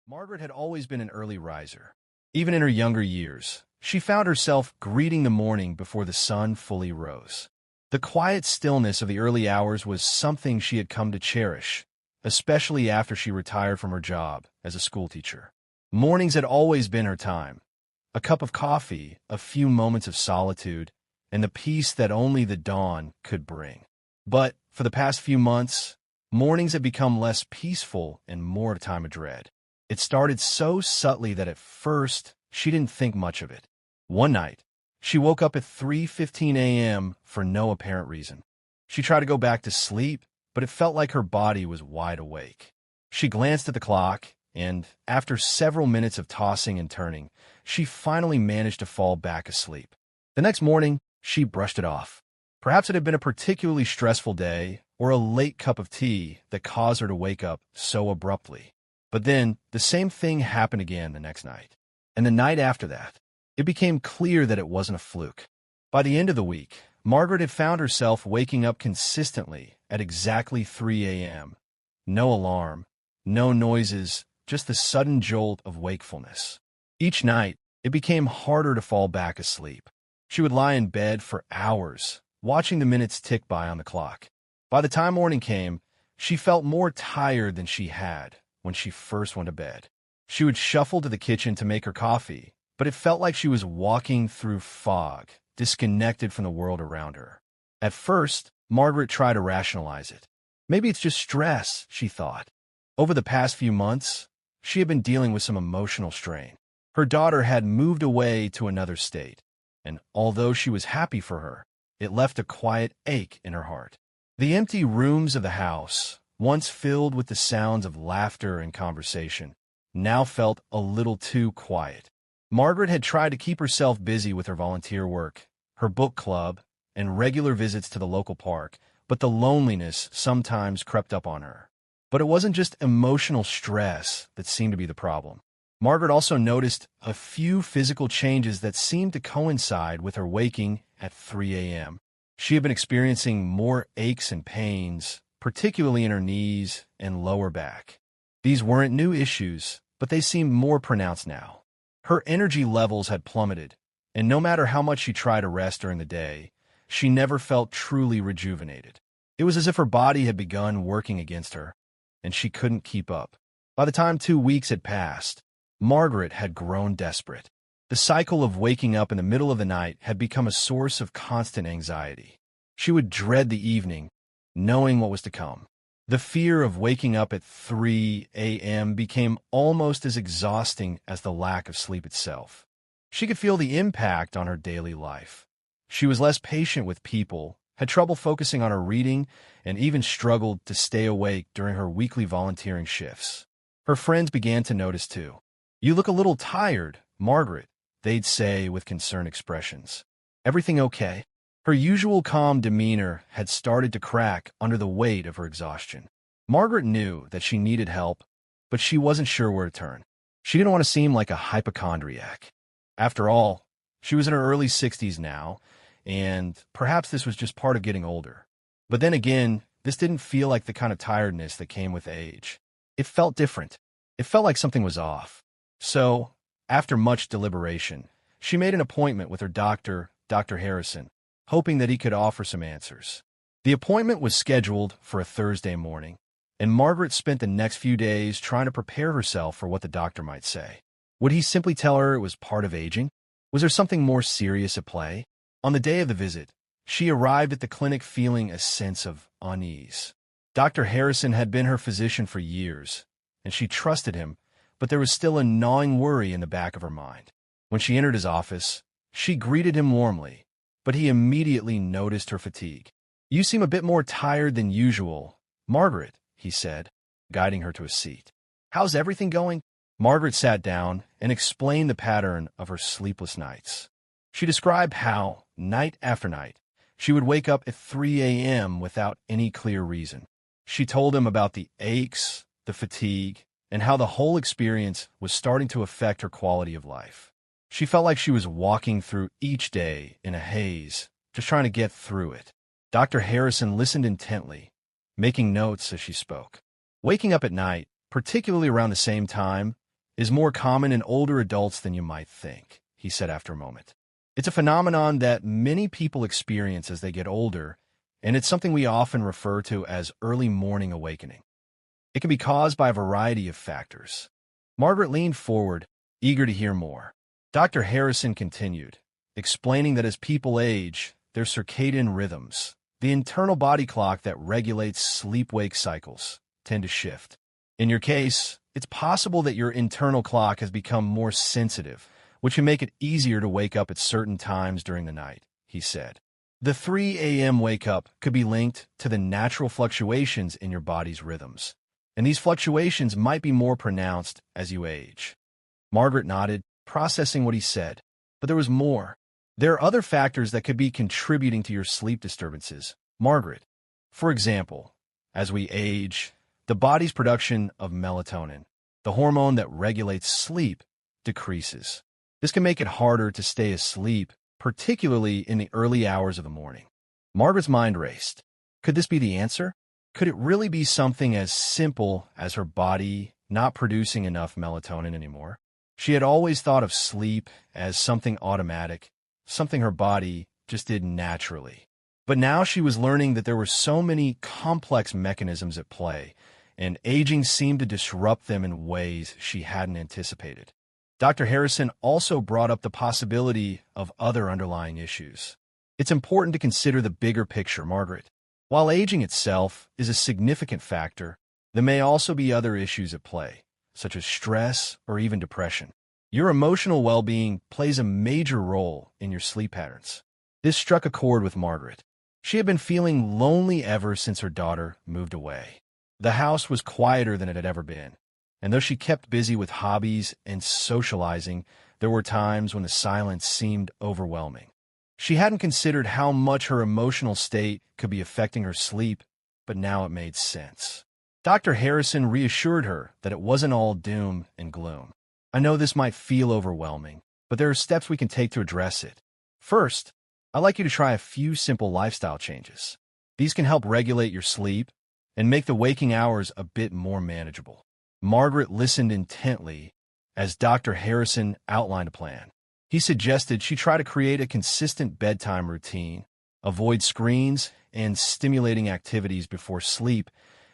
Margaret had always been an early riser. Even in her younger years, she found herself greeting the morning before the sun fully rose. The quiet stillness of the early hours was something she had come to cherish, especially after she retired from her job as a schoolteacher. Mornings had always been her time. A cup of coffee, a few moments of solitude, and the peace that only the dawn could bring. But for the past few months, mornings had become less peaceful and more a time of dread. It started so subtly that at first, she didn't think much of it. One night, she woke up at 3:15 a.m. for no apparent reason. She tried to go back to sleep, but it felt like her body was wide awake. She glanced at the clock, and after several minutes of tossing and turning, she finally managed to fall back asleep. The next morning, she brushed it off. Perhaps it had been a particularly stressful day or a late cup of tea that caused her to wake up so abruptly. But then, the same thing happened again the next night. And the night after that, it became clear that it wasn't a fluke. By the end of the week, Margaret had found herself waking up consistently at exactly 3 a.m. No alarm, no noises, just the sudden jolt of wakefulness. Each night, it became harder to fall back asleep. She would lie in bed for hours, watching the minutes tick by on the clock. By the time morning came, she felt more tired than she had when she first went to bed. She would shuffle to the kitchen to make her coffee, but it felt like she was walking through fog, disconnected from the world around her. At first, Margaret tried to rationalize it. Maybe it's just stress, she thought. Over the past few months, she had been dealing with some emotional strain. Her daughter had moved away to another state, and although she was happy for her, it left a quiet ache in her heart. The empty rooms of the house, once filled with the sounds of laughter and conversation, now felt a little too quiet. Margaret had tried to keep herself busy with her volunteer work, her book club, and regular visits to the local park, but the loneliness sometimes crept up on her. But it wasn't just emotional stress that seemed to be the problem. Margaret also noticed a few physical changes that seemed to coincide with her waking at 3 a.m. She had been experiencing more aches and pains, particularly in her knees and lower back. These weren't new issues, but they seemed more pronounced now. Her energy levels had plummeted, and no matter how much she tried to rest during the day, she never felt truly rejuvenated. It was as if her body had begun working against her, and she couldn't keep up. By the time 2 weeks had passed, Margaret had grown desperate. The cycle of waking up in the middle of the night had become a source of constant anxiety. She would dread the evening, knowing what was to come. The fear of waking up at 3 a.m. became almost as exhausting as the lack of sleep itself. She could feel the impact on her daily life. She was less patient with people, had trouble focusing on her reading, and even struggled to stay awake during her weekly volunteering shifts. Her friends began to notice too. "You look a little tired, Margaret," they'd say with concerned expressions. "Everything okay?" Her usual calm demeanor had started to crack under the weight of her exhaustion. Margaret knew that she needed help, but she wasn't sure where to turn. She didn't want to seem like a hypochondriac. After all, she was in her early 60s now, and perhaps this was just part of getting older. But then again, this didn't feel like the kind of tiredness that came with age. It felt different. It felt like something was off. So, after much deliberation, she made an appointment with her doctor, Dr. Harrison, hoping that he could offer some answers. The appointment was scheduled for a Thursday morning, and Margaret spent the next few days trying to prepare herself for what the doctor might say. Would he simply tell her it was part of aging? Was there something more serious at play? On the day of the visit, she arrived at the clinic feeling a sense of unease. Dr. Harrison had been her physician for years, and she trusted him, but there was still a gnawing worry in the back of her mind. When she entered his office, she greeted him warmly, but he immediately noticed her fatigue. "You seem a bit more tired than usual, Margaret," he said, guiding her to a seat. "How's everything going?" Margaret sat down and explained the pattern of her sleepless nights. She described how, night after night, she would wake up at 3 a.m. without any clear reason. She told him about the aches, the fatigue, and how the whole experience was starting to affect her quality of life. She felt like she was walking through each day in a haze, just trying to get through it. Dr. Harrison listened intently, making notes as she spoke. Waking up at night, particularly around the same time, is more common in older adults than you might think, he said after a moment. It's a phenomenon that many people experience as they get older, and it's something we often refer to as early morning awakening. It can be caused by a variety of factors. Margaret leaned forward, eager to hear more. Dr. Harrison continued, explaining that as people age, their circadian rhythms, the internal body clock that regulates sleep-wake cycles, tend to shift. In your case, it's possible that your internal clock has become more sensitive, which can make it easier to wake up at certain times during the night, he said. The 3 a.m. wake-up could be linked to the natural fluctuations in your body's rhythms, and these fluctuations might be more pronounced as you age. Margaret nodded, processing what he said, but there was more. There are other factors that could be contributing to your sleep disturbances, Margaret. For example, as we age, the body's production of melatonin, the hormone that regulates sleep, decreases. This can make it harder to stay asleep, particularly in the early hours of the morning. Margaret's mind raced. Could this be the answer? Could it really be something as simple as her body not producing enough melatonin anymore? She had always thought of sleep as something automatic, something her body just did naturally. But now she was learning that there were so many complex mechanisms at play, and aging seemed to disrupt them in ways she hadn't anticipated. Dr. Harrison also brought up the possibility of other underlying issues. It's important to consider the bigger picture, Margaret. While aging itself is a significant factor, there may also be other issues at play, such as stress or even depression. Your emotional well-being plays a major role in your sleep patterns. This struck a chord with Margaret. She had been feeling lonely ever since her daughter moved away. The house was quieter than it had ever been, and though she kept busy with hobbies and socializing, there were times when the silence seemed overwhelming. She hadn't considered how much her emotional state could be affecting her sleep, but now it made sense. Dr. Harrison reassured her that it wasn't all doom and gloom. I know this might feel overwhelming, but there are steps we can take to address it. First, I'd like you to try a few simple lifestyle changes. These can help regulate your sleep and make the waking hours a bit more manageable. Margaret listened intently as Dr. Harrison outlined a plan. He suggested she try to create a consistent bedtime routine, avoid screens and stimulating activities before sleep,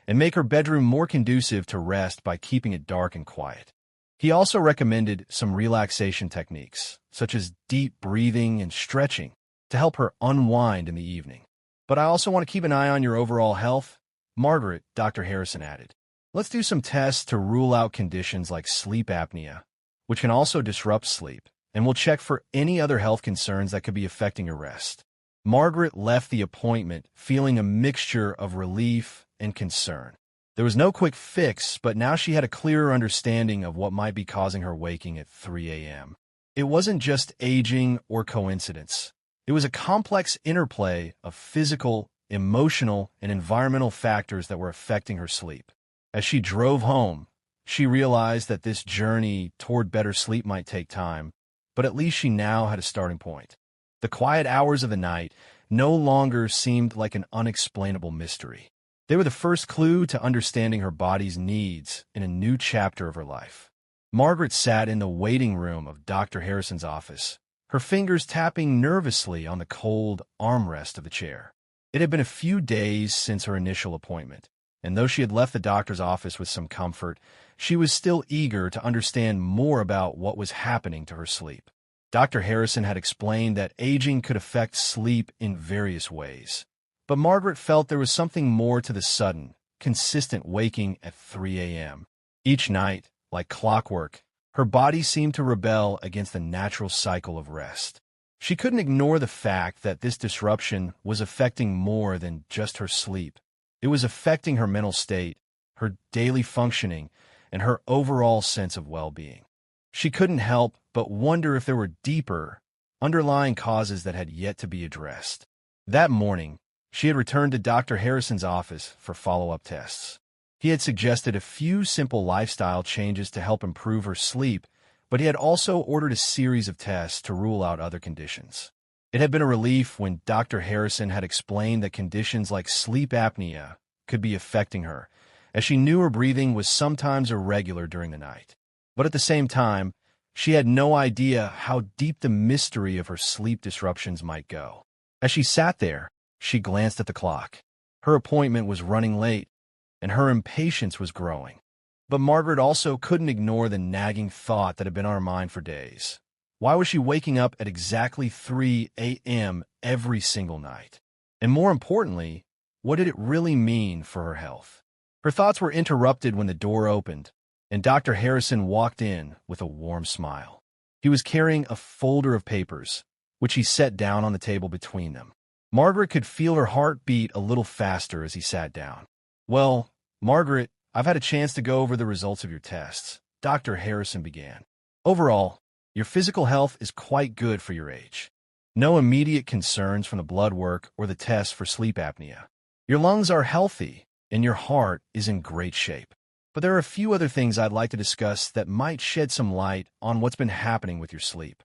and make her bedroom more conducive to rest by keeping it dark and quiet. He also recommended some relaxation techniques, such as deep breathing and stretching, to help her unwind in the evening. But I also want to keep an eye on your overall health, Margaret, Dr. Harrison added. Let's do some tests to rule out conditions like sleep apnea, which can also disrupt sleep, and we'll check for any other health concerns that could be affecting your rest. Margaret left the appointment feeling a mixture of relief and concern. There was no quick fix, but now she had a clearer understanding of what might be causing her waking at 3 a.m. It wasn't just aging or coincidence. It was a complex interplay of physical, emotional, and environmental factors that were affecting her sleep. As she drove home, she realized that this journey toward better sleep might take time, but at least she now had a starting point. The quiet hours of the night no longer seemed like an unexplainable mystery. They were the first clue to understanding her body's needs in a new chapter of her life. Margaret sat in the waiting room of Dr. Harrison's office, her fingers tapping nervously on the cold armrest of the chair. It had been a few days since her initial appointment, and though she had left the doctor's office with some comfort, she was still eager to understand more about what was happening to her sleep. Dr. Harrison had explained that aging could affect sleep in various ways, but Margaret felt there was something more to the sudden, consistent waking at 3 a.m. Each night, like clockwork, her body seemed to rebel against the natural cycle of rest. She couldn't ignore the fact that this disruption was affecting more than just her sleep. It was affecting her mental state, her daily functioning, and her overall sense of well-being. She couldn't help but wonder if there were deeper, underlying causes that had yet to be addressed. That morning, she had returned to Dr. Harrison's office for follow-up tests. He had suggested a few simple lifestyle changes to help improve her sleep, but he had also ordered a series of tests to rule out other conditions. It had been a relief when Dr. Harrison had explained that conditions like sleep apnea could be affecting her, as she knew her breathing was sometimes irregular during the night. But at the same time, she had no idea how deep the mystery of her sleep disruptions might go. As she sat there, she glanced at the clock. Her appointment was running late, and her impatience was growing. But Margaret also couldn't ignore the nagging thought that had been on her mind for days. Why was she waking up at exactly 3 a.m. every single night? And more importantly, what did it really mean for her health? Her thoughts were interrupted when the door opened, and Dr. Harrison walked in with a warm smile. He was carrying a folder of papers, which he set down on the table between them. Margaret could feel her heart beat a little faster as he sat down. "Well, Margaret, I've had a chance to go over the results of your tests," Dr. Harrison began. "Overall, your physical health is quite good for your age. No immediate concerns from the blood work or the tests for sleep apnea. Your lungs are healthy, and your heart is in great shape. But there are a few other things I'd like to discuss that might shed some light on what's been happening with your sleep."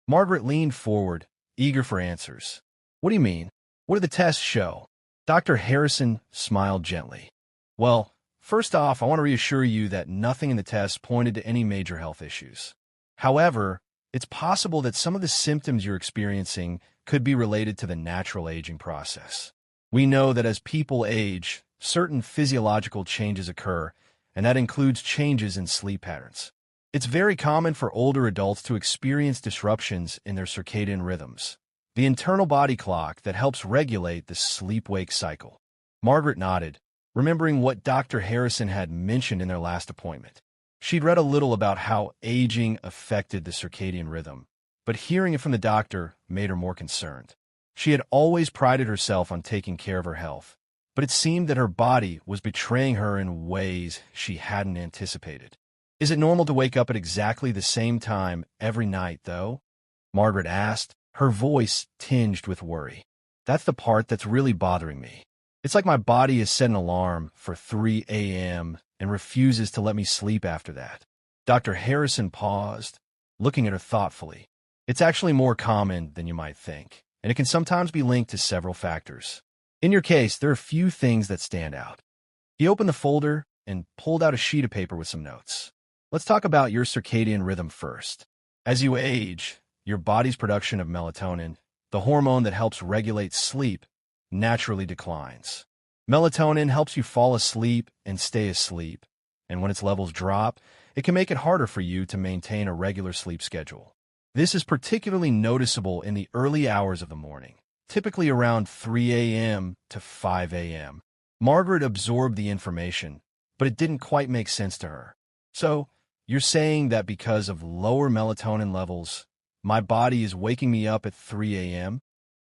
Margaret leaned forward, eager for answers. "What do you mean? What do the tests show?" Dr. Harrison smiled gently. "Well, first off, I want to reassure you that nothing in the tests pointed to any major health issues. However, it's possible that some of the symptoms you're experiencing could be related to the natural aging process. We know that as people age, certain physiological changes occur, and that includes changes in sleep patterns. It's very common for older adults to experience disruptions in their circadian rhythms, the internal body clock that helps regulate the sleep-wake cycle." Margaret nodded, remembering what Dr. Harrison had mentioned in their last appointment. She'd read a little about how aging affected the circadian rhythm, but hearing it from the doctor made her more concerned. She had always prided herself on taking care of her health, but it seemed that her body was betraying her in ways she hadn't anticipated. "Is it normal to wake up at exactly the same time every night, though?" Margaret asked, her voice tinged with worry. "That's the part that's really bothering me. It's like my body has set an alarm for 3 a.m. and refuses to let me sleep after that." Dr. Harrison paused, looking at her thoughtfully. "It's actually more common than you might think, and it can sometimes be linked to several factors. In your case, there are a few things that stand out." He opened the folder and pulled out a sheet of paper with some notes. "Let's talk about your circadian rhythm first. As you age, your body's production of melatonin, the hormone that helps regulate sleep, naturally declines. Melatonin helps you fall asleep and stay asleep, and when its levels drop, it can make it harder for you to maintain a regular sleep schedule. This is particularly noticeable in the early hours of the morning, typically around 3 a.m. to 5 a.m. Margaret absorbed the information, but it didn't quite make sense to her. "So, you're saying that because of lower melatonin levels, my body is waking me up at 3 a.m.?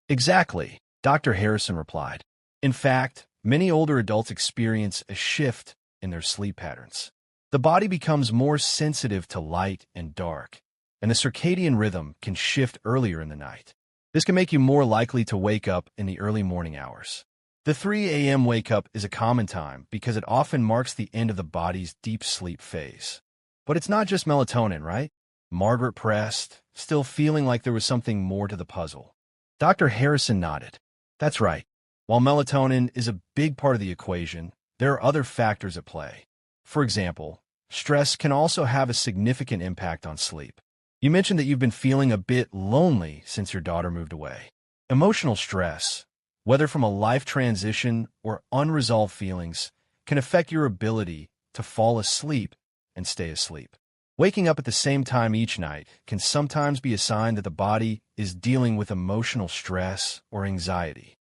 "Exactly," Dr. Harrison replied. "In fact, many older adults experience a shift in their sleep patterns. The body becomes more sensitive to light and dark, and the circadian rhythm can shift earlier in the night. This can make you more likely to wake up in the early morning hours. The 3 a.m. wake-up is a common time because it often marks the end of the body's deep sleep phase. But it's not just melatonin, right?" Margaret pressed, still feeling like there was something more to the puzzle. Dr. Harrison nodded. "That's right. While melatonin is a big part of the equation, there are other factors at play. For example, stress can also have a significant impact on sleep. You mentioned that you've been feeling a bit lonely since your daughter moved away. Emotional stress, whether from a life transition or unresolved feelings, can affect your ability to fall asleep and stay asleep. Waking up at the same time each night can sometimes be a sign that the body is dealing with emotional stress or anxiety."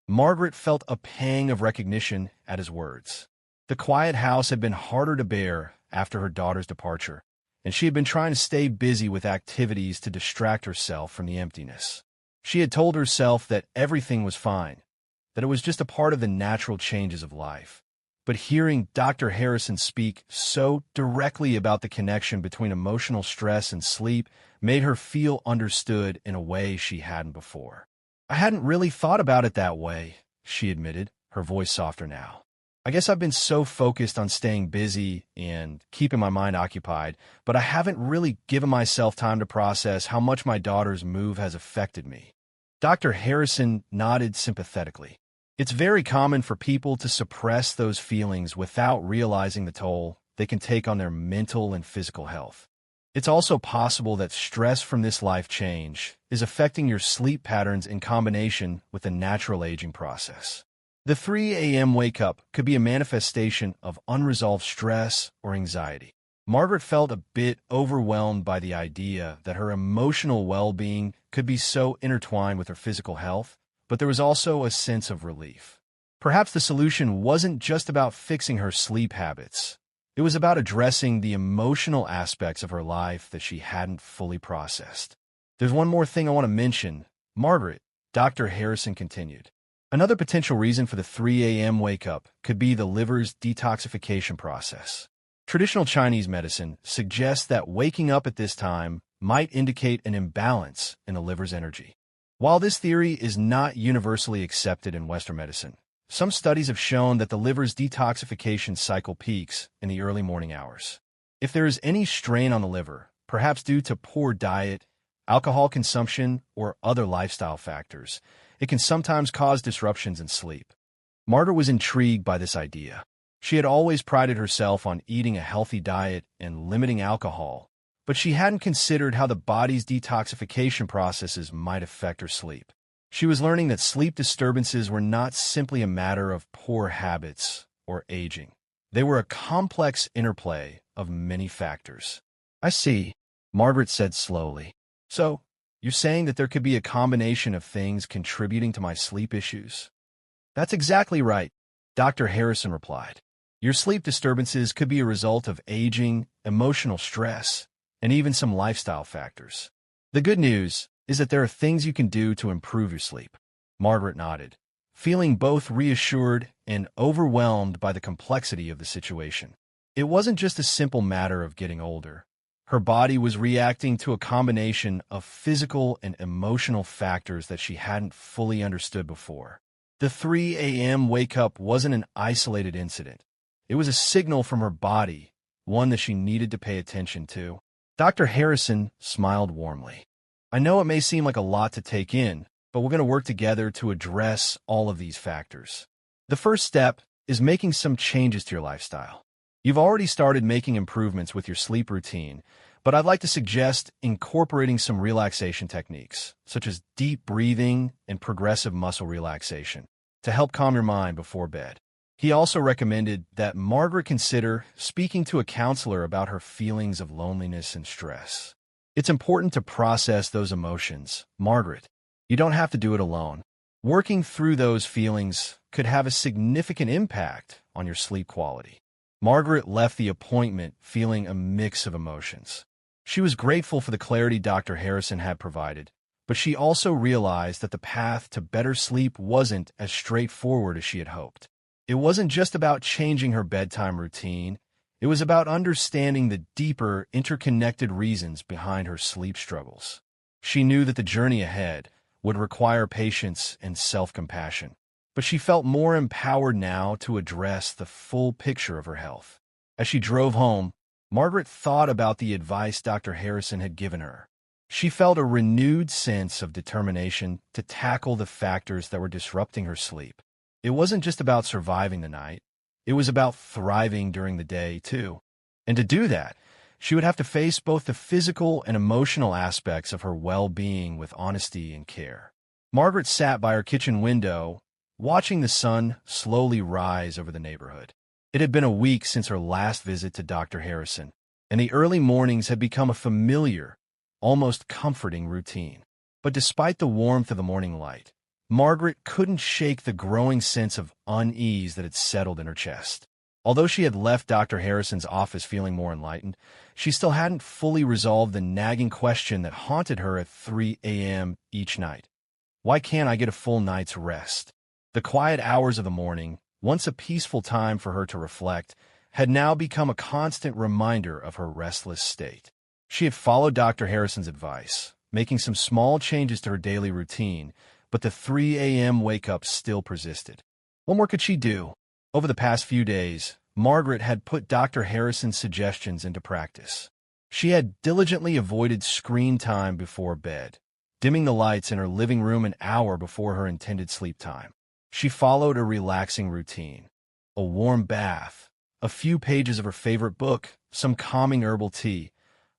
Margaret felt a pang of recognition at his words. The quiet house had been harder to bear after her daughter's departure, and she had been trying to stay busy with activities to distract herself from the emptiness. She had told herself that everything was fine, that it was just a part of the natural changes of life. But hearing Dr. Harrison speak so directly about the connection between emotional stress and sleep made her feel understood in a way she hadn't before. "I hadn't really thought about it that way," she admitted, her voice softer now. "I guess I've been so focused on staying busy and keeping my mind occupied, but I haven't really given myself time to process how much my daughter's move has affected me." Dr. Harrison nodded sympathetically. "It's very common for people to suppress those feelings without realizing the toll they can take on their mental and physical health. It's also possible that stress from this life change is affecting your sleep patterns in combination with the natural aging process. The 3 a.m. wake-up could be a manifestation of unresolved stress or anxiety. Margaret felt a bit overwhelmed by the idea that her emotional well-being could be so intertwined with her physical health, but there was also a sense of relief. Perhaps the solution wasn't just about fixing her sleep habits. It was about addressing the emotional aspects of her life that she hadn't fully processed. There's one more thing I want to mention. Margaret, Dr. Harrison continued. Another potential reason for the 3 a.m. wake-up could be the liver's detoxification process. Traditional Chinese medicine suggests that waking up at this time might indicate an imbalance in the liver's energy. While this theory is not universally accepted in Western medicine, some studies have shown that the liver's detoxification cycle peaks in the early morning hours. If there is any strain on the liver, perhaps due to poor diet, alcohol consumption, or other lifestyle factors, it can sometimes cause disruptions in sleep. Margaret was intrigued by this idea. She had always prided herself on eating a healthy diet and limiting alcohol, but she hadn't considered how the body's detoxification processes might affect her sleep. She was learning that sleep disturbances were not simply a matter of poor habits or aging. They were a complex interplay of many factors. I see, Margaret said slowly. So, you're saying that there could be a combination of things contributing to my sleep issues? That's exactly right, Dr. Harrison replied. Your sleep disturbances could be a result of aging, emotional stress, and even some lifestyle factors. The good news is that there are things you can do to improve your sleep. Margaret nodded, feeling both reassured and overwhelmed by the complexity of the situation. It wasn't just a simple matter of getting older. Her body was reacting to a combination of physical and emotional factors that she hadn't fully understood before. The 3 a.m. wake-up wasn't an isolated incident. It was a signal from her body, one that she needed to pay attention to. Dr. Harrison smiled warmly. I know it may seem like a lot to take in, but we're going to work together to address all of these factors. The first step is making some changes to your lifestyle. You've already started making improvements with your sleep routine, but I'd like to suggest incorporating some relaxation techniques, such as deep breathing and progressive muscle relaxation, to help calm your mind before bed. He also recommended that Margaret consider speaking to a counselor about her feelings of loneliness and stress. It's important to process those emotions, Margaret. You don't have to do it alone. Working through those feelings could have a significant impact on your sleep quality. Margaret left the appointment feeling a mix of emotions. She was grateful for the clarity Dr. Harrison had provided, but she also realized that the path to better sleep wasn't as straightforward as she had hoped. It wasn't just about changing her bedtime routine. It was about understanding the deeper, interconnected reasons behind her sleep struggles. She knew that the journey ahead would require patience and self-compassion, but she felt more empowered now to address the full picture of her health. As she drove home, Margaret thought about the advice Dr. Harrison had given her. She felt a renewed sense of determination to tackle the factors that were disrupting her sleep. It wasn't just about surviving the night. It was about thriving during the day, too. And to do that, she would have to face both the physical and emotional aspects of her well-being with honesty and care. Margaret sat by her kitchen window, watching the sun slowly rise over the neighborhood. It had been a week since her last visit to Dr. Harrison, and the early mornings had become a familiar, almost comforting routine. But despite the warmth of the morning light, Margaret couldn't shake the growing sense of unease that had settled in her chest. Although she had left Dr. Harrison's office feeling more enlightened, she still hadn't fully resolved the nagging question that haunted her at 3 a.m. each night. Why can't I get a full night's rest? The quiet hours of the morning, once a peaceful time for her to reflect, had now become a constant reminder of her restless state. She had followed Dr. Harrison's advice, making some small changes to her daily routine, but the 3 a.m. wake-up still persisted. What more could she do? Over the past few days, Margaret had put Dr. Harrison's suggestions into practice. She had diligently avoided screen time before bed, dimming the lights in her living room an hour before her intended sleep time. She followed a relaxing routine: a warm bath, a few pages of her favorite book, some calming herbal tea,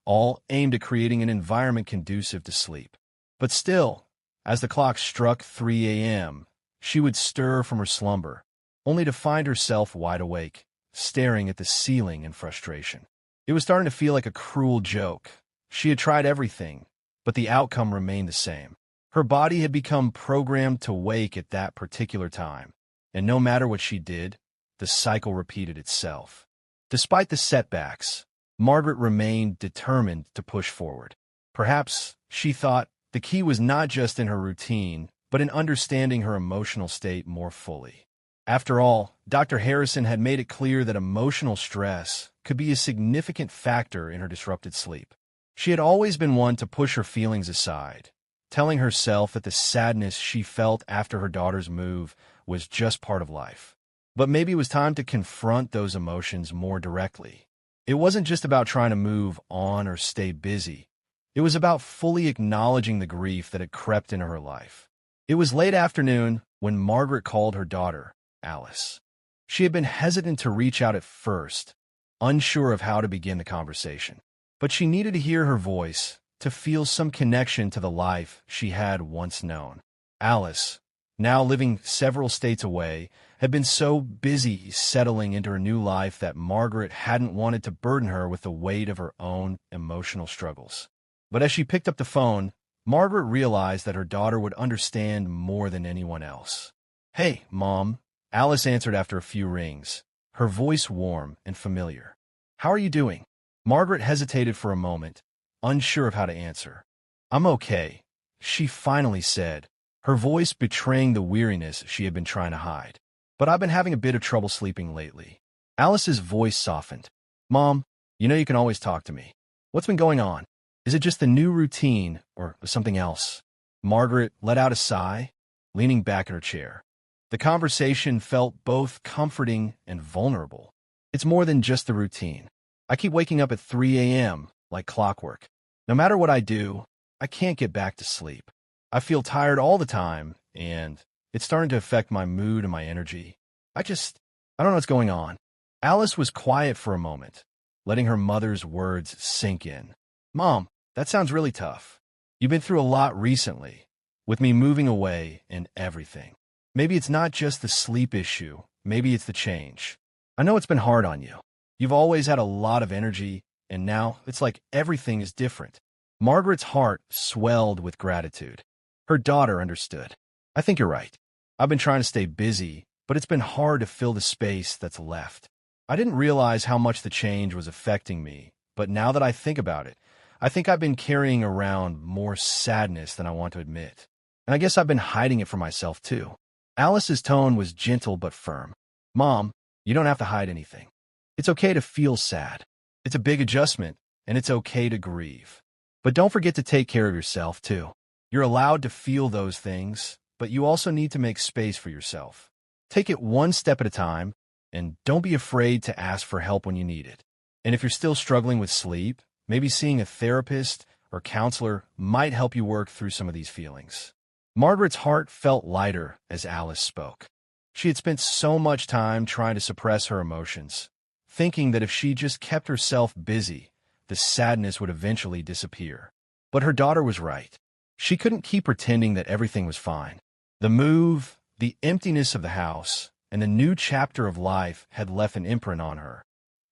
all aimed at creating an environment conducive to sleep. But still, as the clock struck 3 a.m., she would stir from her slumber, only to find herself wide awake, staring at the ceiling in frustration. It was starting to feel like a cruel joke. She had tried everything, but the outcome remained the same. Her body had become programmed to wake at that particular time, and no matter what she did, the cycle repeated itself. Despite the setbacks, Margaret remained determined to push forward. Perhaps, she thought, the key was not just in her routine, but in understanding her emotional state more fully. After all, Dr. Harrison had made it clear that emotional stress could be a significant factor in her disrupted sleep. She had always been one to push her feelings aside, telling herself that the sadness she felt after her daughter's move was just part of life. But maybe it was time to confront those emotions more directly. It wasn't just about trying to move on or stay busy. It was about fully acknowledging the grief that had crept into her life. It was late afternoon when Margaret called her daughter, Alice. She had been hesitant to reach out at first, unsure of how to begin the conversation. But she needed to hear her voice, to feel some connection to the life she had once known. Alice, now living several states away, had been so busy settling into her new life that Margaret hadn't wanted to burden her with the weight of her own emotional struggles. But as she picked up the phone, Margaret realized that her daughter would understand more than anyone else. "Hey, Mom," Alice answered after a few rings, her voice warm and familiar. "How are you doing?" Margaret hesitated for a moment, unsure of how to answer. "I'm okay," she finally said, her voice betraying the weariness she had been trying to hide. "But I've been having a bit of trouble sleeping lately." Alice's voice softened. "Mom, you know you can always talk to me. What's been going on? Is it just the new routine or something else?" Margaret let out a sigh, leaning back in her chair. The conversation felt both comforting and vulnerable. "It's more than just the routine. I keep waking up at 3 a.m., like clockwork. No matter what I do, I can't get back to sleep. I feel tired all the time, and it's starting to affect my mood and my energy. I don't know what's going on." Alice was quiet for a moment, letting her mother's words sink in. "Mom, that sounds really tough. You've been through a lot recently, with me moving away and everything. Maybe it's not just the sleep issue, maybe it's the change. I know it's been hard on you. You've always had a lot of energy, and now it's like everything is different." Margaret's heart swelled with gratitude. Her daughter understood. "I think you're right. I've been trying to stay busy, but it's been hard to fill the space that's left. I didn't realize how much the change was affecting me, but now that I think about it, I think I've been carrying around more sadness than I want to admit. And I guess I've been hiding it from myself, too." Alice's tone was gentle but firm. "Mom, you don't have to hide anything. It's okay to feel sad. It's a big adjustment, and it's okay to grieve. But don't forget to take care of yourself, too. You're allowed to feel those things, but you also need to make space for yourself. Take it one step at a time, and don't be afraid to ask for help when you need it. And if you're still struggling with sleep, maybe seeing a therapist or counselor might help you work through some of these feelings." Margaret's heart felt lighter as Alice spoke. She had spent so much time trying to suppress her emotions, thinking that if she just kept herself busy, the sadness would eventually disappear. But her daughter was right. She couldn't keep pretending that everything was fine. The move, the emptiness of the house, and the new chapter of life had left an imprint on her,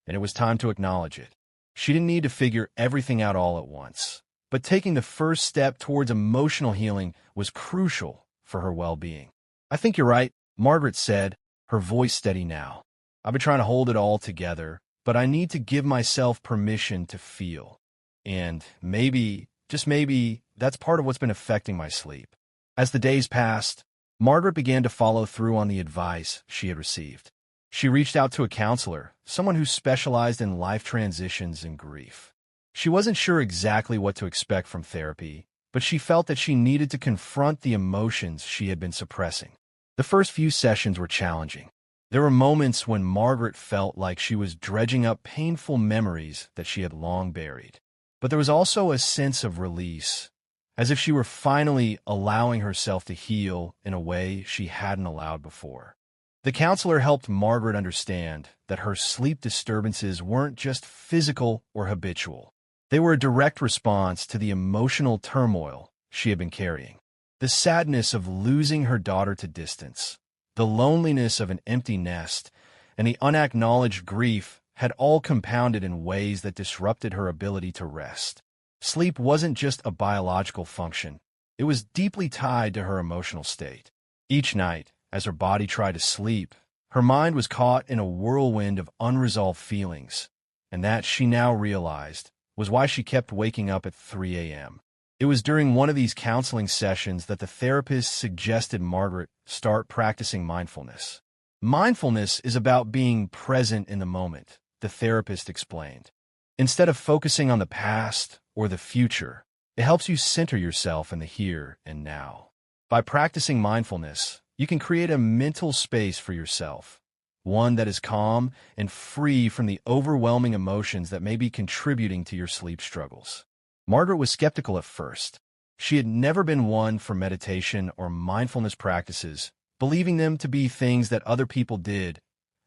and it was time to acknowledge it. She didn't need to figure everything out all at once, but taking the first step towards emotional healing was crucial for her well-being. "I think you're right," Margaret said, her voice steady now. "I've been trying to hold it all together, but I need to give myself permission to feel. And maybe, just maybe, that's part of what's been affecting my sleep." As the days passed, Margaret began to follow through on the advice she had received. She reached out to a counselor, someone who specialized in life transitions and grief. She wasn't sure exactly what to expect from therapy, but she felt that she needed to confront the emotions she had been suppressing. The first few sessions were challenging. There were moments when Margaret felt like she was dredging up painful memories that she had long buried. But there was also a sense of release, as if she were finally allowing herself to heal in a way she hadn't allowed before. The counselor helped Margaret understand that her sleep disturbances weren't just physical or habitual. They were a direct response to the emotional turmoil she had been carrying. The sadness of losing her daughter to distance, the loneliness of an empty nest, and the unacknowledged grief had all compounded in ways that disrupted her ability to rest. Sleep wasn't just a biological function. It was deeply tied to her emotional state. Each night, as her body tried to sleep, her mind was caught in a whirlwind of unresolved feelings, and that, she now realized, was why she kept waking up at 3 a.m. It was during one of these counseling sessions that the therapist suggested Margaret start practicing mindfulness. Mindfulness is about being present in the moment, the therapist explained. Instead of focusing on the past or the future, it helps you center yourself in the here and now. By practicing mindfulness, you can create a mental space for yourself, one that is calm and free from the overwhelming emotions that may be contributing to your sleep struggles. Margaret was skeptical at first. She had never been one for meditation or mindfulness practices, believing them to be things that other people did,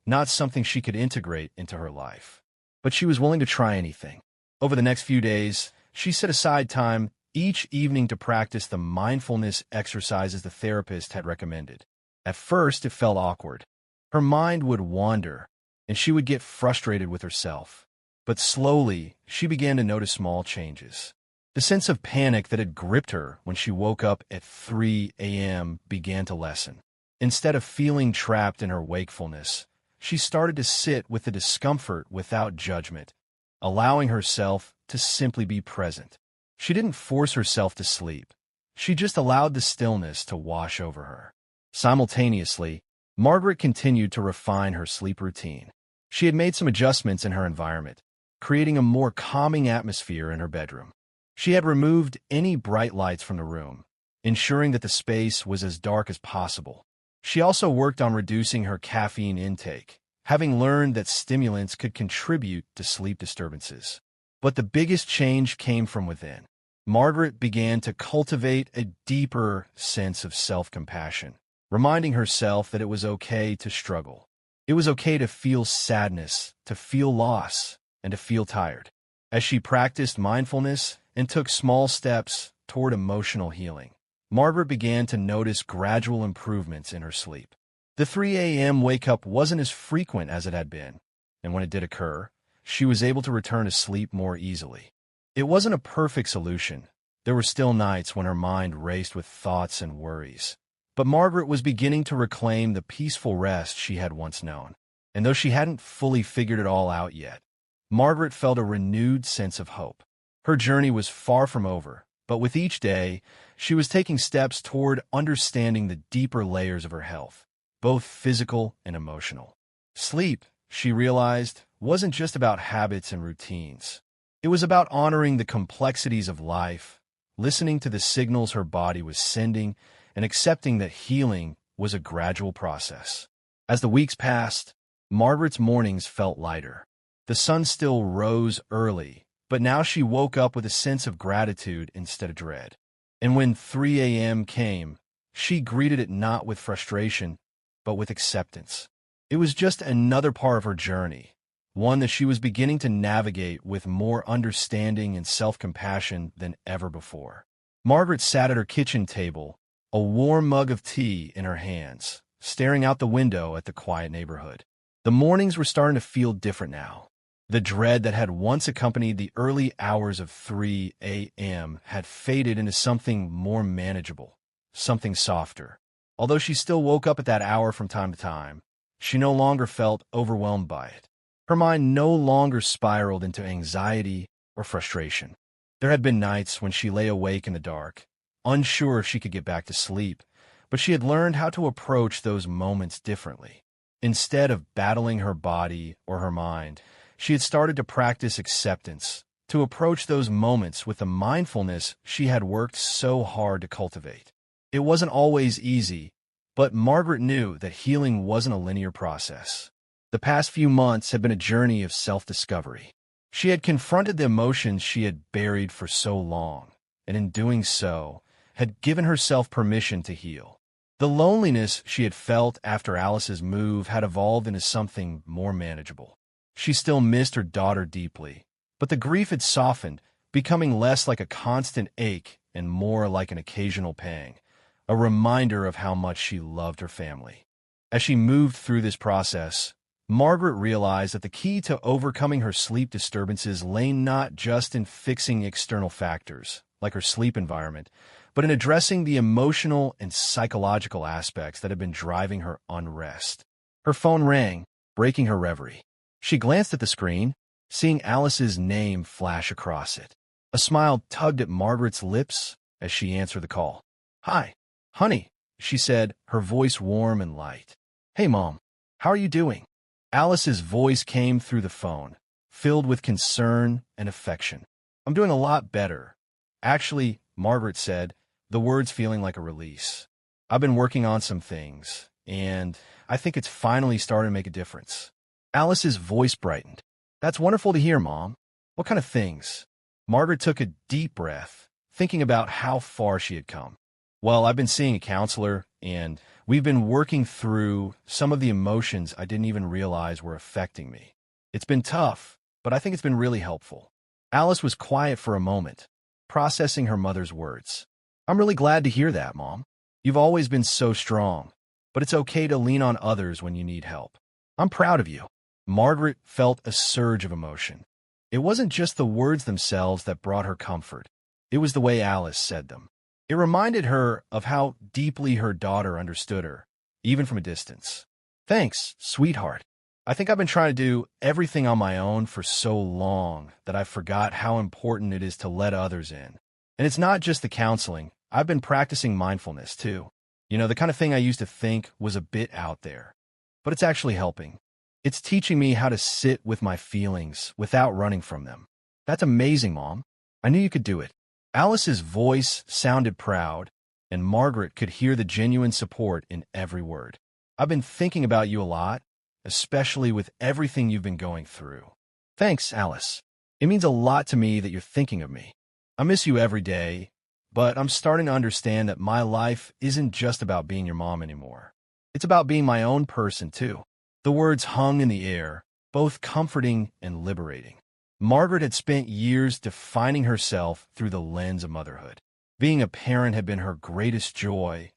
not something she could integrate into her life. But she was willing to try anything. Over the next few days, she set aside time each evening to practice the mindfulness exercises the therapist had recommended. At first, it felt awkward. Her mind would wander, and she would get frustrated with herself. But slowly, she began to notice small changes. The sense of panic that had gripped her when she woke up at 3 a.m. began to lessen. Instead of feeling trapped in her wakefulness, she started to sit with the discomfort without judgment, allowing herself to simply be present. She didn't force herself to sleep. She just allowed the stillness to wash over her. Simultaneously, Margaret continued to refine her sleep routine. She had made some adjustments in her environment, creating a more calming atmosphere in her bedroom. She had removed any bright lights from the room, ensuring that the space was as dark as possible. She also worked on reducing her caffeine intake, having learned that stimulants could contribute to sleep disturbances. But the biggest change came from within. Margaret began to cultivate a deeper sense of self-compassion, reminding herself that it was okay to struggle. It was okay to feel sadness, to feel loss, and to feel tired. As she practiced mindfulness and took small steps toward emotional healing, Margaret began to notice gradual improvements in her sleep. The 3 a.m. wake-up wasn't as frequent as it had been, and when it did occur, she was able to return to sleep more easily. It wasn't a perfect solution. There were still nights when her mind raced with thoughts and worries. But Margaret was beginning to reclaim the peaceful rest she had once known. And though she hadn't fully figured it all out yet, Margaret felt a renewed sense of hope. Her journey was far from over, but with each day, she was taking steps toward understanding the deeper layers of her health, both physical and emotional. Sleep, she realized, wasn't just about habits and routines. It was about honoring the complexities of life, listening to the signals her body was sending, and accepting that healing was a gradual process. As the weeks passed, Margaret's mornings felt lighter. The sun still rose early, but now she woke up with a sense of gratitude instead of dread. And when 3 a.m. came, she greeted it not with frustration, but with acceptance. It was just another part of her journey, one that she was beginning to navigate with more understanding and self-compassion than ever before. Margaret sat at her kitchen table, a warm mug of tea in her hands, staring out the window at the quiet neighborhood. The mornings were starting to feel different now. The dread that had once accompanied the early hours of 3 a.m. had faded into something more manageable, something softer. Although she still woke up at that hour from time to time, she no longer felt overwhelmed by it. Her mind no longer spiraled into anxiety or frustration. There had been nights when she lay awake in the dark, unsure if she could get back to sleep, but she had learned how to approach those moments differently. Instead of battling her body or her mind, she had started to practice acceptance, to approach those moments with the mindfulness she had worked so hard to cultivate. It wasn't always easy, but Margaret knew that healing wasn't a linear process. The past few months had been a journey of self-discovery. She had confronted the emotions she had buried for so long, and in doing so, had given herself permission to heal. The loneliness she had felt after Alice's move had evolved into something more manageable. She still missed her daughter deeply, but the grief had softened, becoming less like a constant ache and more like an occasional pang, a reminder of how much she loved her family. As she moved through this process, Margaret realized that the key to overcoming her sleep disturbances lay not just in fixing external factors, like her sleep environment, but in addressing the emotional and psychological aspects that had been driving her unrest. Her phone rang, breaking her reverie. She glanced at the screen, seeing Alice's name flash across it. A smile tugged at Margaret's lips as she answered the call. "Hi, honey," she said, her voice warm and light. "Hey, Mom, how are you doing?" Alice's voice came through the phone, filled with concern and affection. "I'm doing a lot better. Actually," Margaret said, the words feeling like a release. "I've been working on some things, and I think it's finally starting to make a difference." Alice's voice brightened. "That's wonderful to hear, Mom. What kind of things?" Margaret took a deep breath, thinking about how far she had come. "Well, I've been seeing a counselor, and we've been working through some of the emotions I didn't even realize were affecting me. It's been tough, but I think it's been really helpful." Alice was quiet for a moment, processing her mother's words. "I'm really glad to hear that, Mom. You've always been so strong, but it's okay to lean on others when you need help. I'm proud of you." Margaret felt a surge of emotion. It wasn't just the words themselves that brought her comfort. It was the way Alice said them. It reminded her of how deeply her daughter understood her, even from a distance. "Thanks, sweetheart. I think I've been trying to do everything on my own for so long that I forgot how important it is to let others in. And it's not just the counseling. I've been practicing mindfulness, too. You know, the kind of thing I used to think was a bit out there. But it's actually helping. It's teaching me how to sit with my feelings without running from them." "That's amazing, Mom. I knew you could do it." Alice's voice sounded proud, and Margaret could hear the genuine support in every word. "I've been thinking about you a lot, especially with everything you've been going through." "Thanks, Alice. It means a lot to me that you're thinking of me. I miss you every day, but I'm starting to understand that my life isn't just about being your mom anymore. It's about being my own person, too." The words hung in the air, both comforting and liberating. Margaret had spent years defining herself through the lens of motherhood. Being a parent had been her greatest joy,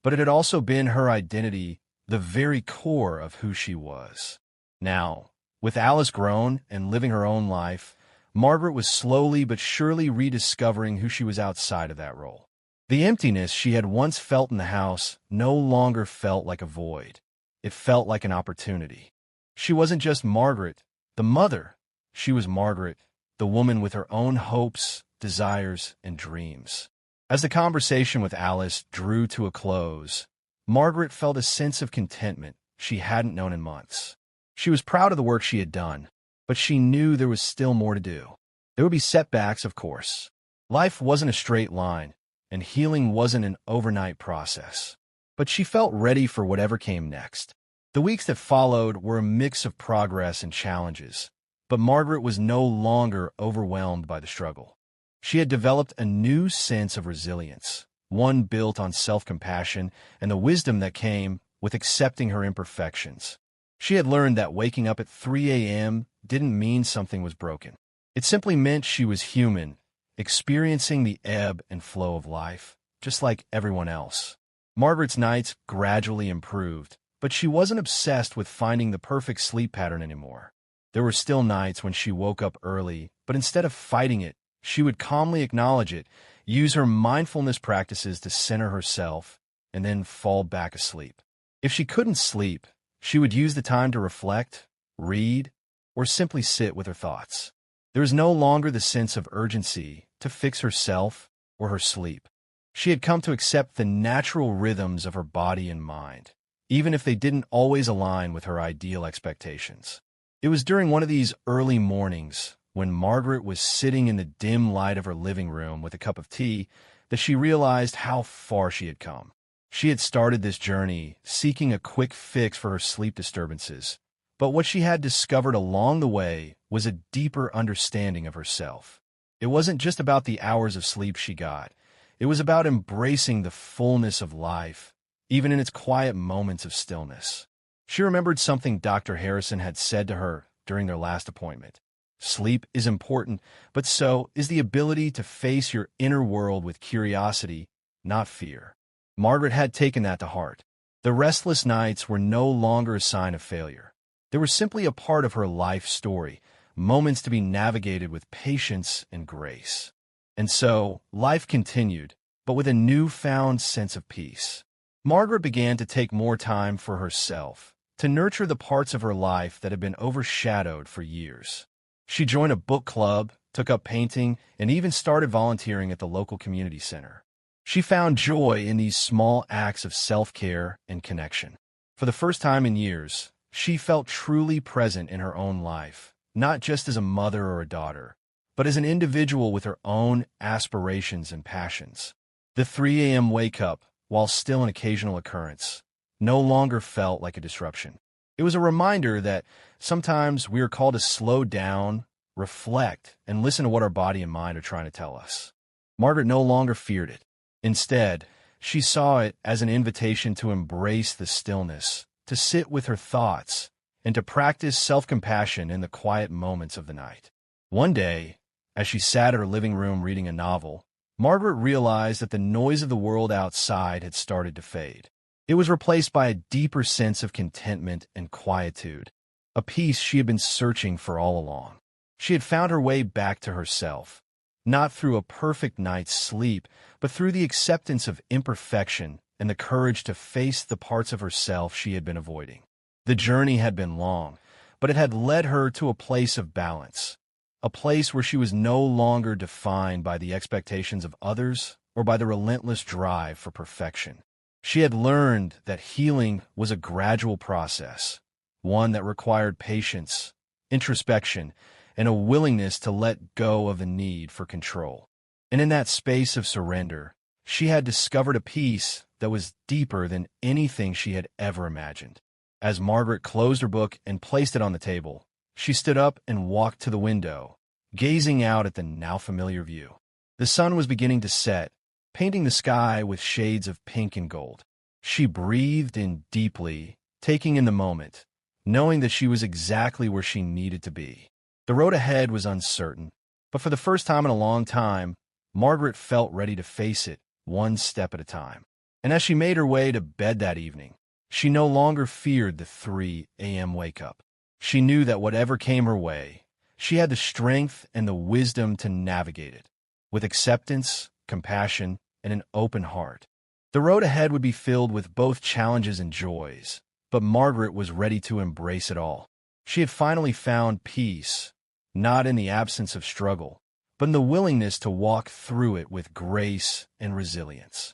but it had also been her identity, the very core of who she was. Now, with Alice grown and living her own life, Margaret was slowly but surely rediscovering who she was outside of that role. The emptiness she had once felt in the house no longer felt like a void. It felt like an opportunity. She wasn't just Margaret, the mother. She was Margaret, the woman with her own hopes, desires, and dreams. As the conversation with Alice drew to a close, Margaret felt a sense of contentment she hadn't known in months. She was proud of the work she had done, but she knew there was still more to do. There would be setbacks, of course. Life wasn't a straight line, and healing wasn't an overnight process. But she felt ready for whatever came next. The weeks that followed were a mix of progress and challenges, but Margaret was no longer overwhelmed by the struggle. She had developed a new sense of resilience, one built on self-compassion and the wisdom that came with accepting her imperfections. She had learned that waking up at 3 a.m. didn't mean something was broken. It simply meant she was human, experiencing the ebb and flow of life, just like everyone else. Margaret's nights gradually improved, but she wasn't obsessed with finding the perfect sleep pattern anymore. There were still nights when she woke up early, but instead of fighting it, she would calmly acknowledge it, use her mindfulness practices to center herself, and then fall back asleep. If she couldn't sleep, she would use the time to reflect, read, or simply sit with her thoughts. There was no longer the sense of urgency to fix herself or her sleep. She had come to accept the natural rhythms of her body and mind, even if they didn't always align with her ideal expectations. It was during one of these early mornings, when Margaret was sitting in the dim light of her living room with a cup of tea, that she realized how far she had come. She had started this journey seeking a quick fix for her sleep disturbances, but what she had discovered along the way was a deeper understanding of herself. It wasn't just about the hours of sleep she got. It was about embracing the fullness of life even in its quiet moments of stillness. She remembered something Dr. Harrison had said to her during their last appointment. Sleep is important, but so is the ability to face your inner world with curiosity, not fear. Margaret had taken that to heart. The restless nights were no longer a sign of failure. They were simply a part of her life story, moments to be navigated with patience and grace. And so, life continued, but with a newfound sense of peace. Margaret began to take more time for herself, to nurture the parts of her life that had been overshadowed for years. She joined a book club, took up painting, and even started volunteering at the local community center. She found joy in these small acts of self-care and connection. For the first time in years, she felt truly present in her own life, not just as a mother or a daughter, but as an individual with her own aspirations and passions. The 3 a.m. wake-up, while still an occasional occurrence, no longer felt like a disruption. It was a reminder that sometimes we are called to slow down, reflect, and listen to what our body and mind are trying to tell us. Margaret no longer feared it. Instead, she saw it as an invitation to embrace the stillness, to sit with her thoughts, and to practice self-compassion in the quiet moments of the night. One day, as she sat at her living room reading a novel, Margaret realized that the noise of the world outside had started to fade. It was replaced by a deeper sense of contentment and quietude, a peace she had been searching for all along. She had found her way back to herself, not through a perfect night's sleep, but through the acceptance of imperfection and the courage to face the parts of herself she had been avoiding. The journey had been long, but it had led her to a place of balance, a place where she was no longer defined by the expectations of others or by the relentless drive for perfection. She had learned that healing was a gradual process, one that required patience, introspection, and a willingness to let go of the need for control. And in that space of surrender, she had discovered a peace that was deeper than anything she had ever imagined. As Margaret closed her book and placed it on the table, she stood up and walked to the window, gazing out at the now familiar view. The sun was beginning to set, painting the sky with shades of pink and gold. She breathed in deeply, taking in the moment, knowing that she was exactly where she needed to be. The road ahead was uncertain, but for the first time in a long time, Margaret felt ready to face it, one step at a time. And as she made her way to bed that evening, she no longer feared the 3 a.m. wake-up. She knew that whatever came her way, she had the strength and the wisdom to navigate it, with acceptance, compassion, and an open heart. The road ahead would be filled with both challenges and joys, but Margaret was ready to embrace it all. She had finally found peace, not in the absence of struggle, but in the willingness to walk through it with grace and resilience.